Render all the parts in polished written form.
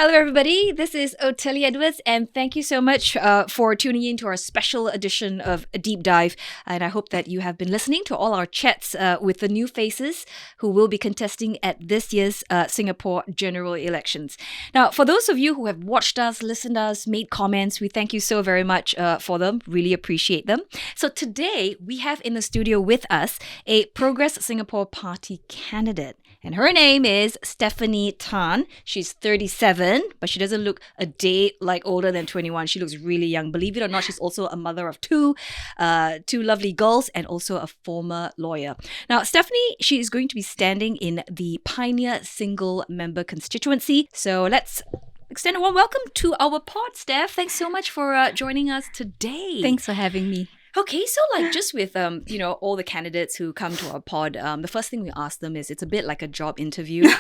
Hello, everybody. This is Otelli Edwards, and thank you so much for tuning in to our special edition of A Deep Dive. And I hope that you have been listening to all our chats with the new faces who will be contesting at this year's Singapore general elections. Now, for those of you who have watched us, listened to us, made comments, we thank you so very much for them. Really appreciate them. So today, we have in the studio with us a Progress Singapore Party candidate. And her name is Stephanie Tan. She's 37, but she doesn't look a day like older than 21. She looks really young. Believe it or not, she's also a mother of two lovely girls, and also a former lawyer. Now, Stephanie, she is going to be standing in the Pioneer single member constituency. So let's extend a warm welcome to our pod, Steph. Thanks so much for joining us today. Thanks for having me. Okay, so just with all the candidates who come to our pod, the first thing we ask them is, it's a bit like a job interview.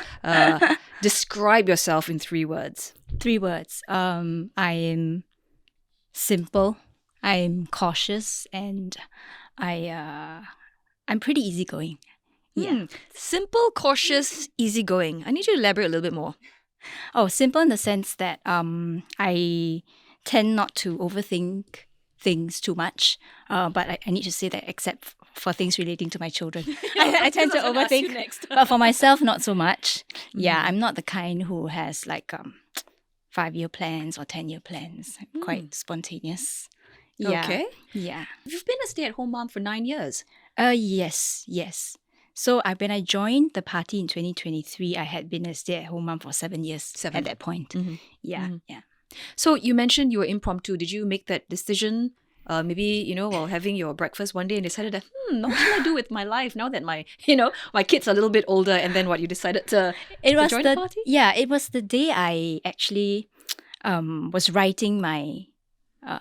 Describe yourself in 3 words. 3 words. I am simple. I'm cautious, and I'm pretty easygoing. Yeah. Simple, cautious, easygoing. I need you to elaborate a little bit more. Oh, simple in the sense that I tend not to overthink things too much, but I need to say that except for things relating to my children. I tend to overthink, but for myself, not so much. Yeah, I'm not the kind who has 5-year plans or 10-year plans. I'm quite spontaneous. Yeah. Okay. Yeah. You've been a stay-at-home mom for 9 years. Yes. So when I joined the party in 2023, I had been a stay-at-home mom for 7 years at that point. Mm-hmm. Yeah. So you mentioned you were impromptu. Did you make that decision maybe, while having your breakfast one day and decided that, what should I do with my life now that my kids are a little bit older, and then what, you decided to join the party? Yeah, it was the day I actually was writing my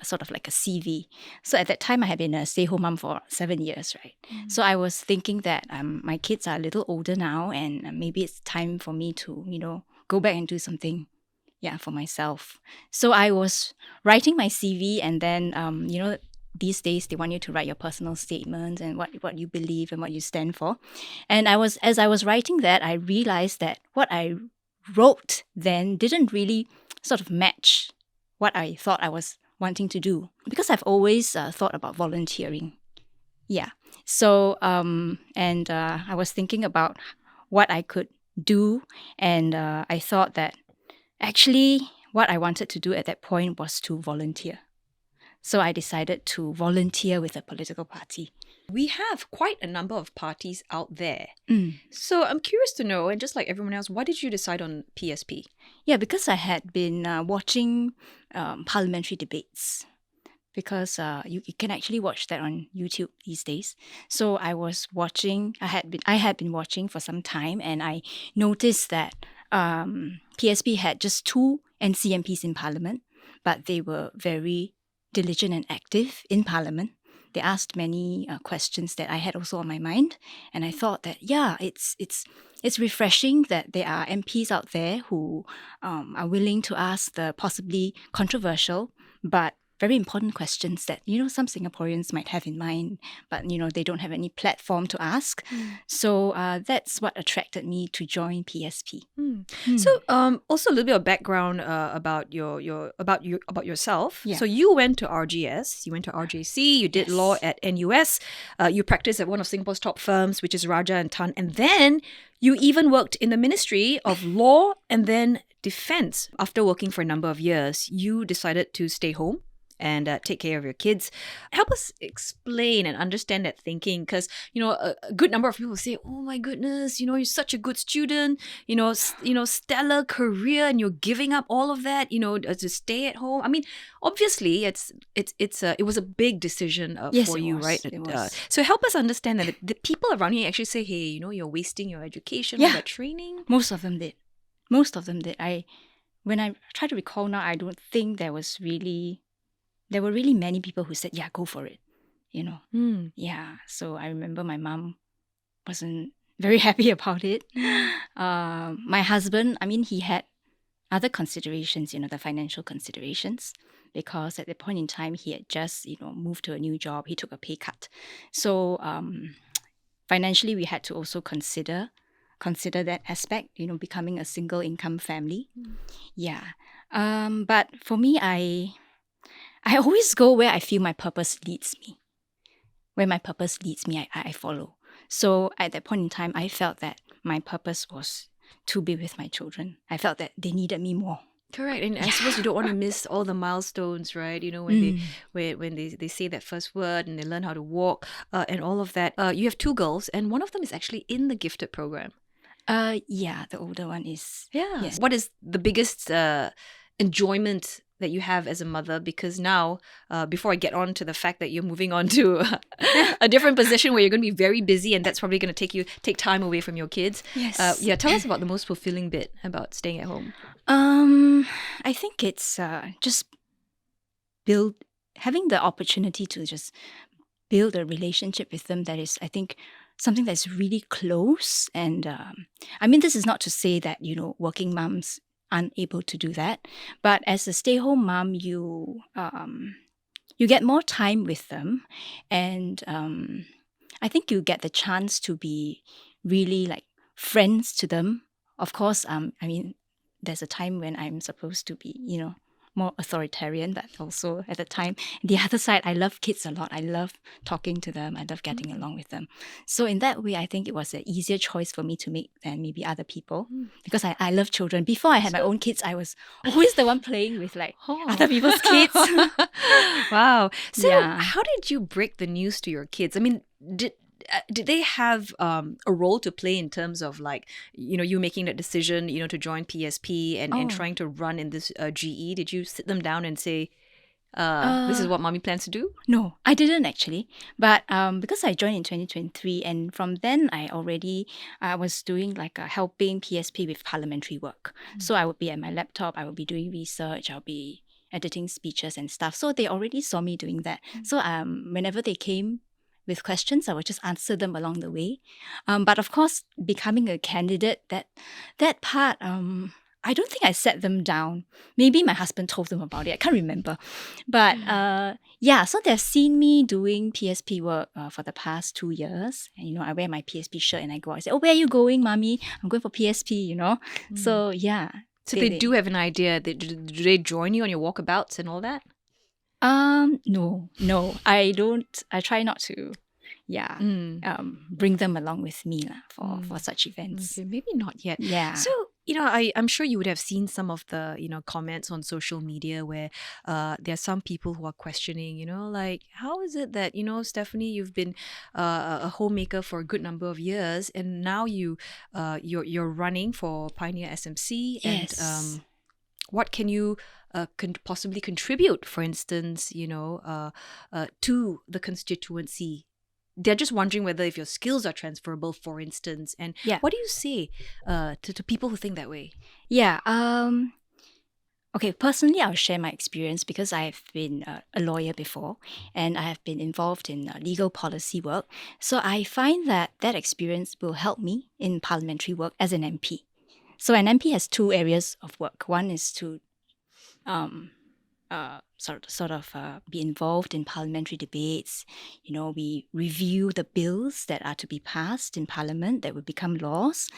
sort of like a CV. So at that time, I had been a stay-home mom for 7 years, right? So I was thinking that my kids are a little older now, and maybe it's time for me to, go back and do something for myself. So I was writing my CV, and then, these days they want you to write your personal statements and what you believe and what you stand for. And as I was writing that, I realized that what I wrote then didn't really sort of match what I thought I was wanting to do, because I've always thought about volunteering. Yeah. So, I was thinking about what I could do, and I thought that actually, what I wanted to do at that point was to volunteer. So I decided to volunteer with a political party. We have quite a number of parties out there. So I'm curious to know, and just like everyone else, why did you decide on PSP? Yeah, because I had been watching parliamentary debates. Because you can actually watch that on YouTube these days. So I was watching. I had been watching for some time, and I noticed that PSP had just 2 NCMPs in Parliament, but they were very diligent and active in Parliament. They asked many questions that I had also on my mind, and I thought that it's refreshing that there are MPs out there who are willing to ask the possibly controversial but very important questions that, some Singaporeans might have in mind, but, they don't have any platform to ask. So that's what attracted me to join PSP. So also a little bit of background about yourself. Yeah. So you went to RGS, you went to RJC, you did law at NUS, you practiced at one of Singapore's top firms, which is Raja and Tan, and then you even worked in the Ministry of Law and then Defence. After working for a number of years, you decided to stay home and take care of your kids. Help us explain and understand that thinking, because a good number of people say, "Oh my goodness, you're such a good student, stellar career, and you're giving up all of that, to stay at home." I mean, obviously, it was a big decision for you, right? It was. So help us understand that the people around you actually say, "Hey, you're wasting your education, all that training." Most of them did. When I try to recall now, I don't think there were really many people who said, "Yeah, go for it," Yeah. So I remember my mom wasn't very happy about it. My husband, he had other considerations, the financial considerations, because at that point in time, he had just, moved to a new job. He took a pay cut. So financially, we had to also consider consider that aspect, becoming a single income family. Yeah. But for me, I always go where I feel my purpose leads me. Where my purpose leads me, I follow. So at that point in time, I felt that my purpose was to be with my children. I felt that they needed me more. Correct, and I suppose you don't want to miss all the milestones, right? When they say that first word and they learn how to walk, and all of that. You have two girls, and one of them is actually in the gifted program. Yeah, the older one is. Yeah. Yes. What is the biggest enjoyment that you have as a mother? Because now, before I get on to the fact that you're moving on to a different position where you're going to be very busy, and that's probably going to take time away from your kids. Yes. Tell us about the most fulfilling bit about staying at home. I think it's just having the opportunity to just build a relationship with them that is, I think, something that's really close. And this is not to say that, working moms aren't able to do that. But as a stay-home mom, you get more time with them. And I think you get the chance to be really like friends to them. Of course, there's a time when I'm supposed to be, more authoritarian, but also at the time, the other side, I love kids a lot. I love talking to them. I love getting along with them. So in that way, I think it was an easier choice for me to make than maybe other people because I love children. Before I had my own kids, I was always the one playing with other people's kids. Wow. So Yeah. How did you break the news to your kids? Did they have a role to play in terms of you making that decision, to join PSP and trying to run in this GE? Did you sit them down and say, this is what mommy plans to do? No, I didn't actually. But because I joined in 2023 and from then I was doing helping PSP with parliamentary work. So I would be at my laptop, I would be doing research, I'll be editing speeches and stuff. So they already saw me doing that. So whenever they came with questions, I would just answer them along the way. But of course, becoming a candidate, that part, I don't think I sat them down. Maybe my husband told them about it. I can't remember. But so they've seen me doing PSP work for the past 2 years. And, I wear my PSP shirt and I go out. I say, where are you going, mommy? I'm going for PSP, So, yeah. So they do have an idea. Do they join you on your walkabouts and all that? No, I don't. I try not to, bring them along with me for such events. Okay, maybe not yet. Yeah. So, I'm sure you would have seen some of the, comments on social media where there are some people who are questioning, how is it that, Stephanie, you've been a homemaker for a good number of years and now you're running for Pioneer SMC. Yes. And what can you possibly contribute, for instance, to the constituency? They're just wondering whether if your skills are transferable, for instance. And what do you say to people who think that way? Yeah. Okay, personally, I'll share my experience because I've been a lawyer before and I have been involved in legal policy work. So I find that experience will help me in parliamentary work as an MP. So an MP has two areas of work. One is to be involved in parliamentary debates. We review the bills that are to be passed in parliament that will become laws.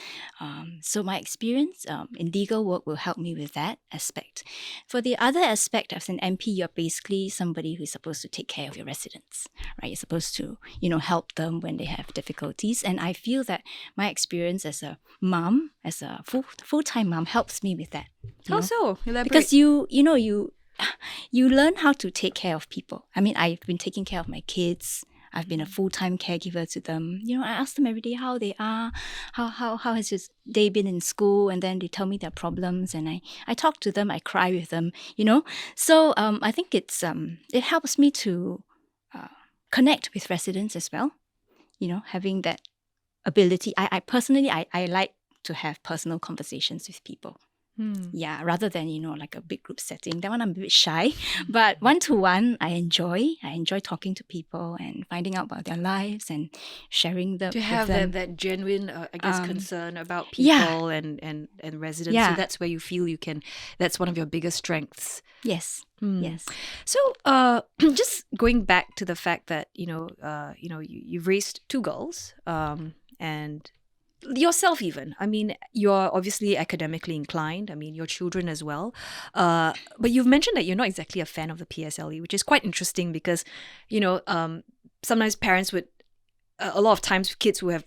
So my experience in legal work will help me with that aspect. For the other aspect, as an MP, you're basically somebody who's supposed to take care of your residents, right? You're supposed to, help them when they have difficulties. And I feel that my experience as a mom, as a full-time mom, helps me with that. How so? Elaborate. Because you learn how to take care of people. I've been taking care of my kids. I've been a full-time caregiver to them. I ask them every day how they are, how has this day been in school, and then they tell me their problems, and I talk to them, I cry with them, So I think it helps me to connect with residents as well, having that ability. I personally like to have personal conversations with people. Yeah, rather than, like a big group setting. That one I'm a bit shy. But one-to-one, I enjoy talking to people and finding out about their lives and sharing them. To have with them. that genuine, concern about people and residents. Yeah. So that's where you feel that's one of your biggest strengths. Yes. Yes. So, just going back to the fact that, you've raised two girls, and yourself even. I mean, you're obviously academically inclined. I mean, your children as well. But you've mentioned that you're not exactly a fan of the PSLE, which is quite interesting because, sometimes parents would, a lot of times kids who have,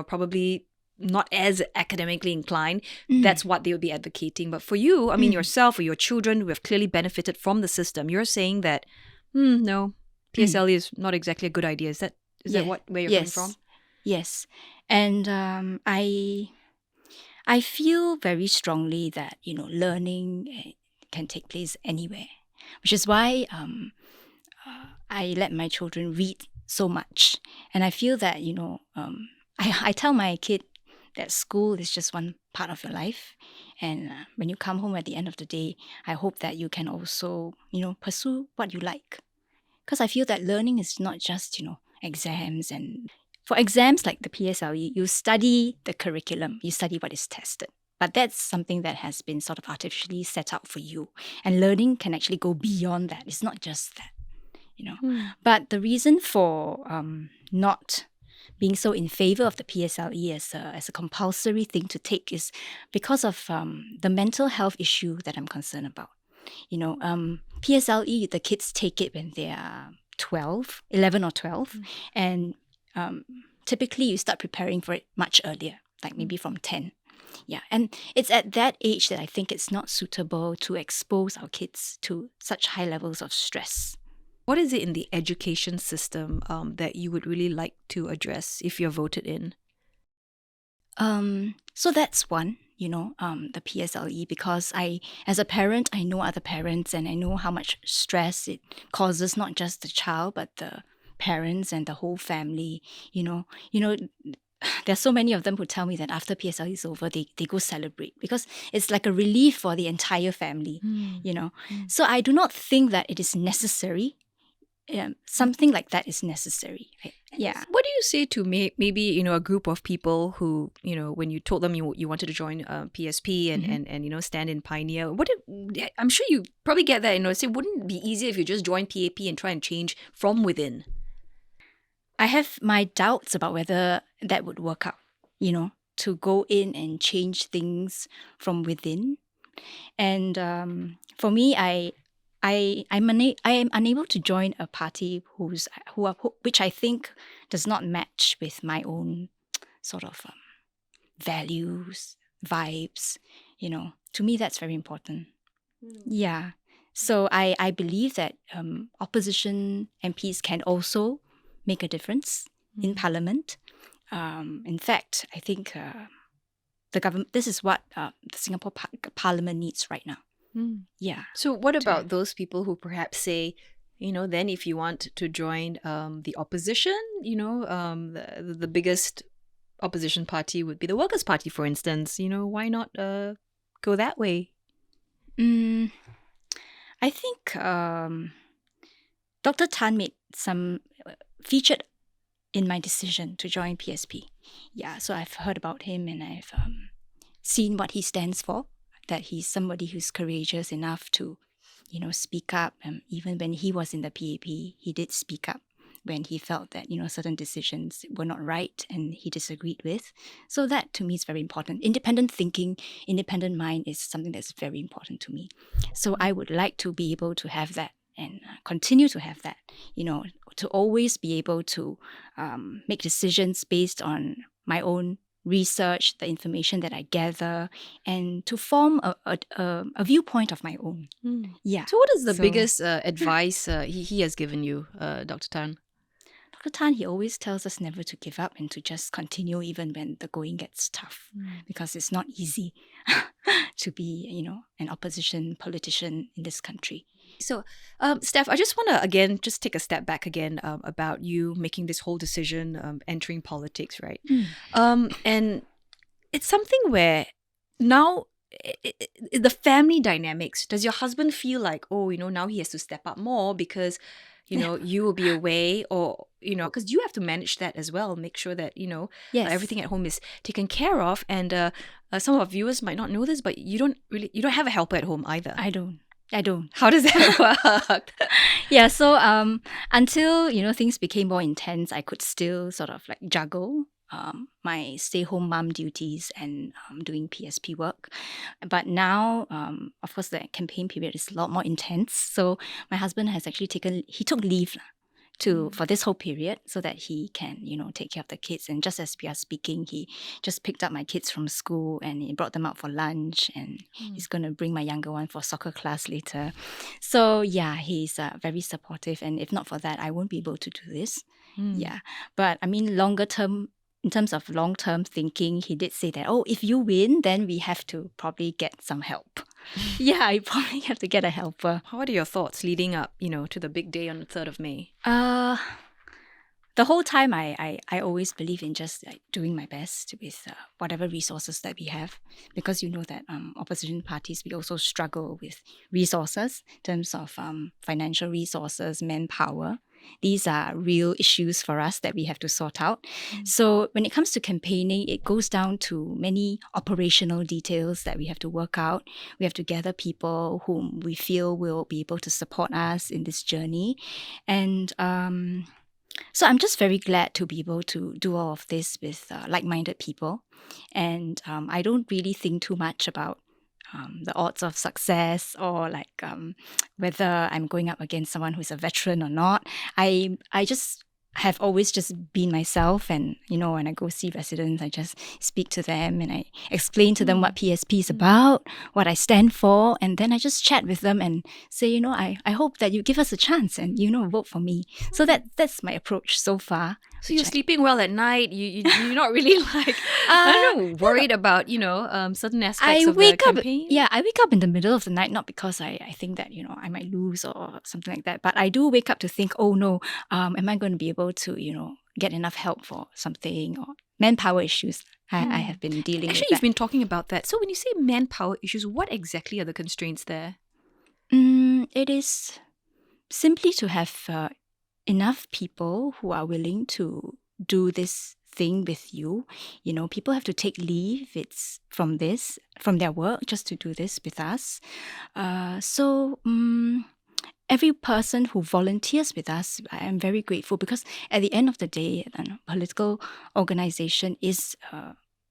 probably not as academically inclined, that's what they would be advocating. But for you, I mean, yourself or your children who have clearly benefited from the system, you're saying that, no, PSLE is not exactly a good idea. Is that where you're coming from? Yes. And I feel very strongly that, learning can take place anywhere, which is why I let my children read so much. And I feel that, I tell my kid that school is just one part of your life. And when you come home at the end of the day, I hope that you can also, pursue what you like. Because I feel that learning is not just, exams. And for exams like the PSLE, you study the curriculum, you study what is tested. But that's something that has been sort of artificially set out for you. And learning can actually go beyond that. It's not just that, But the reason for not being so in favor of the PSLE as a compulsory thing to take is because of the mental health issue that I'm concerned about. PSLE, the kids take it when they are 11 or 12. And typically you start preparing for it much earlier, like maybe from 10. Yeah, and it's at that age that I think it's not suitable to expose our kids to such high levels of stress. What is it in the education system that you would really like to address if you're voted in? So that's one, the PSLE, because as a parent, I know other parents and I know how much stress it causes, not just the child, but the parents and the whole family. There's so many of them who tell me that after PSLE is over, they go celebrate because it's like a relief for the entire family, So I do not think that it is necessary. Something like that is necessary. Yeah. What do you say to maybe a group of people who when you told them you wanted to join PSP and stand in Pioneer? I'm sure you probably get that. Say, wouldn't it be easier if you just join PAP and try and change from within? I have my doubts about whether that would work out. To go in and change things from within, and for me, I am unable to join a party which I think does not match with my own sort of values, vibes. To me that's very important. Yeah. So I believe that opposition MPs can also make a difference in Parliament. In fact, I think the government. This is what the Singapore Parliament needs right now. Yeah. So what about those people who perhaps say, then if you want to join the opposition, the biggest opposition party would be the Workers' Party, for instance. Why not go that way? I think Dr. Tan made some featured in my decision to join PSP. Yeah, so I've heard about him and I've seen what he stands for. That he's somebody who's courageous enough to, speak up. Even when he was in the PAP, he did speak up when he felt that, certain decisions were not right and he disagreed with. So that to me is very important. Independent thinking, independent mind is something that's very important to me. So I would like to be able to have that and continue to have that, to always be able to make decisions based on my own research, the information that I gather, and to form a viewpoint of my own. Yeah. So what is the biggest advice he has given you, Dr. Tan? Dr. Tan, he always tells us never to give up and to just continue even when the going gets tough, because it's not easy to be, an opposition politician in this country. So, Steph, I just want to, again, just take a step back again about you making this whole decision, entering politics, right? And it's something where now the family dynamics, does your husband feel like, now he has to step up more because, you will be away or, because you have to manage that as well, make sure that, everything at home is taken care of. And some of our viewers might not know this, but you don't have a helper at home either. I don't. How does that work? Yeah, so until, things became more intense, I could still sort of like juggle my stay-home mom duties and doing PSP work. But now, of course, the campaign period is a lot more intense. So my husband has actually took leave for this whole period so that he can, take care of the kids. And just as we are speaking, he just picked up my kids from school and he brought them out for lunch, and he's going to bring my younger one for soccer class later. So yeah, he's very supportive. And if not for that, I won't be able to do this. Yeah. But I mean, longer term, in terms of long-term thinking, he did say that, if you win, then we have to probably get some help. Yeah, I probably have to get a helper. What are your thoughts leading up, to the big day on the 3rd of May? The whole time, I always believe in just doing my best with whatever resources that we have, because you know that opposition parties, we also struggle with resources in terms of financial resources, manpower. These are real issues for us that we have to sort out. So when it comes to campaigning, it goes down to many operational details that we have to work out. We have to gather people whom we feel will be able to support us in this journey. And so I'm just very glad to be able to do all of this with like-minded people. And I don't really think too much about the odds of success or whether I'm going up against someone who's a veteran or not. I just have always just been myself, and when I go see residents, I just speak to them and I explain to them what PSP is about, what I stand for, and then I just chat with them and say, I hope that you give us a chance and vote for me. So that's my approach so far. So you're sleeping well at night. You're not really I don't know, worried about certain aspects of the campaign. I wake up in the middle of the night, not because I think that I might lose or something like that, but I do wake up to think, oh no, am I going to be able to get enough help for something, or manpower issues. I have been dealing with that. You've been talking about that. So when you say manpower issues, what exactly are the constraints there? It is simply to have enough people who are willing to do this thing with you. People have to take leave. It's from their work just to do this with us. So every person who volunteers with us, I am very grateful, because at the end of the day, a political organization is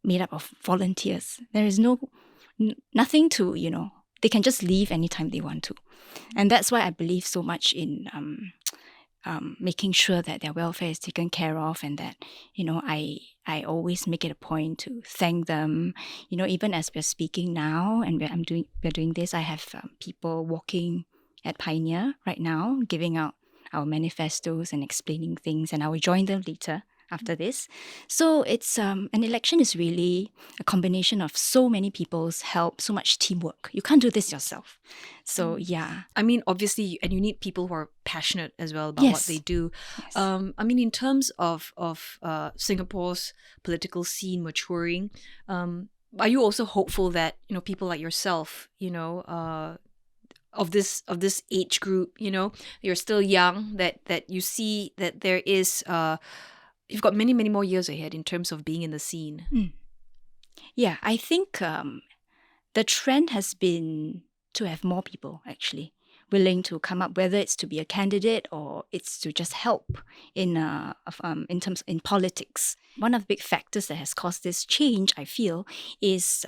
made up of volunteers. There is nothing to, they can just leave anytime they want to. And that's why I believe so much in making sure that their welfare is taken care of, and that, I always make it a point to thank them. Even as we're speaking now and we're doing this, I have people walking at Pioneer right now, giving out our manifestos and explaining things, and I will join them later after this. So it's an election is really a combination of so many people's help, so much teamwork. You can't do this yourself. So yeah. I mean, obviously, and you need people who are passionate as well about what they do. Yes. I mean, in terms of Singapore's political scene maturing, are you also hopeful that people like yourself, of this age group, you're still young, that you see that there is you've got many, many more years ahead in terms of being in the scene? Yeah, I think the trend has been to have more people actually willing to come up, whether it's to be a candidate or it's to just help in politics. One of the big factors that has caused this change, I feel, is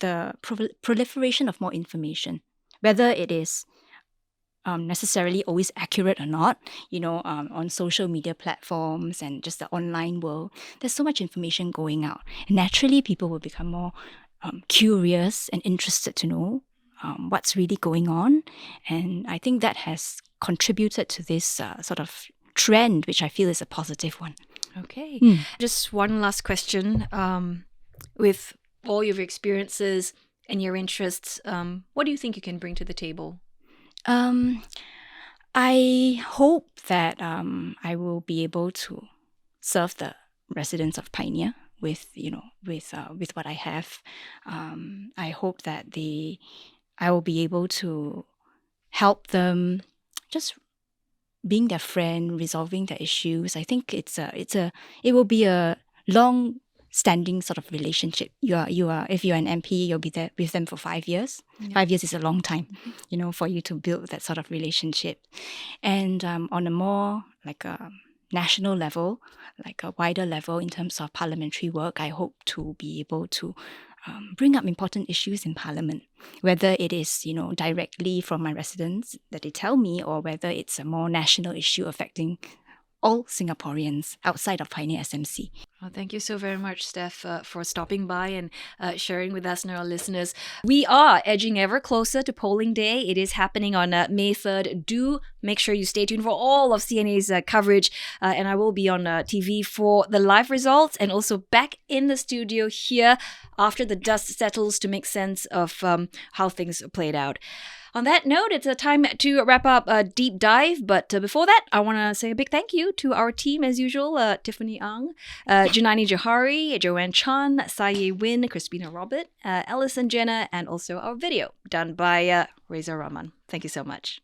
the proliferation of more information, whether it is necessarily always accurate or not, on social media platforms and just the online world. There's so much information going out. And naturally, people will become more curious and interested to know what's really going on. And I think that has contributed to this sort of trend, which I feel is a positive one. Okay. Just one last question. With all your experiences and your interests, what do you think you can bring to the table? I hope that I will be able to serve the residents of Pioneer with what I have. I hope that I will be able to help them, just being their friend, resolving their issues. I think it will be a long-standing sort of relationship. If you're an MP, you'll be there with them for 5 years. Yeah. 5 years is a long time, for you to build that sort of relationship. And on a more national level, like a wider level in terms of parliamentary work, I hope to be able to bring up important issues in Parliament, whether it is, directly from my residents that they tell me, or whether it's a more national issue affecting all Singaporeans outside of Pioneer SMC. Well, thank you so very much, Steph, for stopping by and sharing with us and our listeners. We are edging ever closer to polling day. It is happening on May 3rd. Do make sure you stay tuned for all of CNA's coverage. And I will be on TV for the live results and also back in the studio here after the dust settles to make sense of how things played out. On that note, it's a time to wrap up a deep dive. But before that, I want to say a big thank you to our team as usual. Tiffany Ang, Janani Johari, Joanne Chan, Saye Win, Crispina Robert, Ellison Jenna, and also our video done by Reza Rahman. Thank you so much.